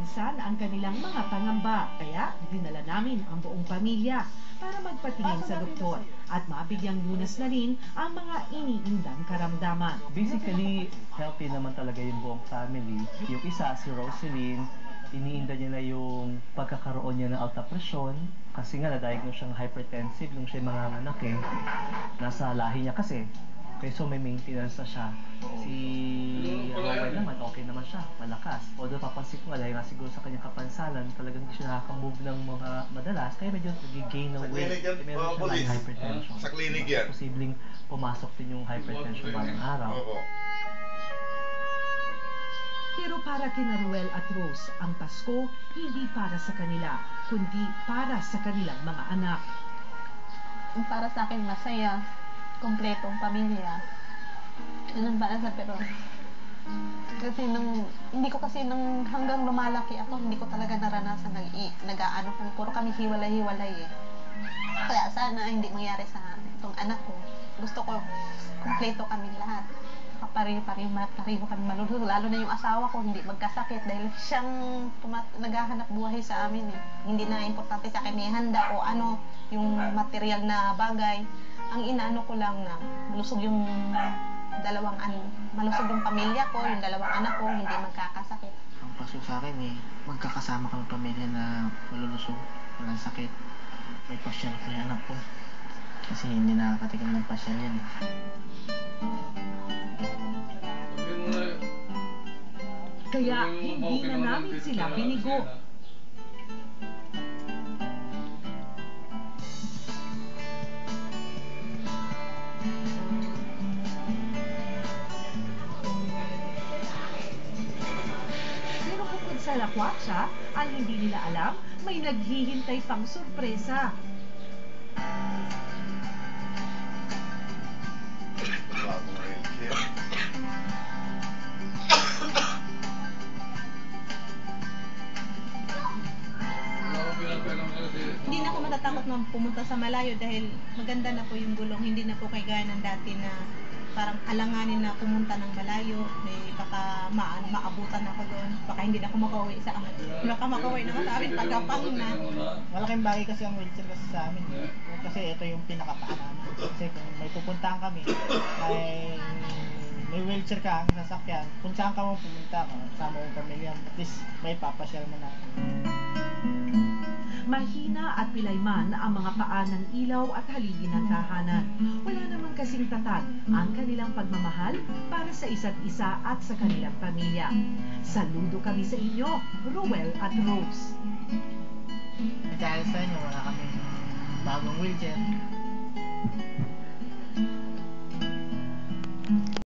minsan ang kanilang mga pangamba. Kaya dinala namin ang buong pamilya para magpatingin sa doktor at mabigyang lunas na rin ang mga iniindang karamdaman. Basically, healthy naman talaga yung buong family. Yung isa, si Roselyn, iniinda niya na yung pagkakaroon niya ng alta presyon kasi nga na-diagnose siyang hypertensive nung siya manganganak eh. Nasa lahi niya kasi. Okay, so may maintenance na siya. Si Rowell naman, okay naman siya, malakas. Although papansin ko nga dahil nga siguro sa kanyang kapansanan, talagang hindi siya nakaka-move ng mga madalas, kaya medyo nag-gain ng weight. Meron siya lang hypertension. Sa clinic yan. Posibleng pumasok din yung hypertension balang araw. Pero para kina Ruel at Rose, ang Pasko hindi para sa kanila, kundi para sa kanilang mga anak. Para sa akin masaya, kompletong pamilya. Ganun para sa pero kasi hindi ko kasi hanggang lumalaki ako, hindi ko talaga naranasan nag-aano kung puro kami hiwalay-hiwalay eh. Kaya sana hindi mangyari sa itong anak ko. Gusto ko kompleto kami lahat. Pareho kami malulusog. Lalo na yung asawa ko, hindi magkasakit dahil siyang naghahanap buhay sa amin eh. Hindi na importante sa akin may handa o ano, yung material na bagay. Ang inaano ko lang na malusog yung malusog yung pamilya ko, yung dalawang anak ko, hindi magkakasakit. Ang Pasko sa akin eh, magkakasama kami pamilya na malulusog, walang sakit. May pasyal ko yung anak ko. Kasi hindi nakakatikim ng pasyal yan eh. Kaya hindi na namin sila binigo. Pero bukod sa lakwatsa, ang hindi nila alam, may naghihintay pang sorpresa. Hindi na ako matatakot na pumunta sa malayo dahil maganda na po yung gulong. Hindi na po kagaya ng dati na parang alanganin na pumunta ng malayo. May baka maabutan ako doon. Baka hindi na ako makauwi sa amin. Baka makauwi na ako sa amin pagkapang na. Malaking bagay kasi ang wheelchair kasi sa amin. Kasi ito yung pinakapaan namin. Kasi kung may pupuntahan kami, may wheelchair ka ang sasakyan, kung saan ka mo pumunta, kasama yung pamilya, at least may papasyal mo na. Mahina at pilay man ang mga paa ng ilaw at haligi ng tahanan. Wala naman kasing tatag ang kanilang pagmamahal para sa isa't isa at sa kanilang pamilya. Saludo kami sa inyo, Ruel at Rose. Dahil sa inyo, wala kami bagong wheelchair.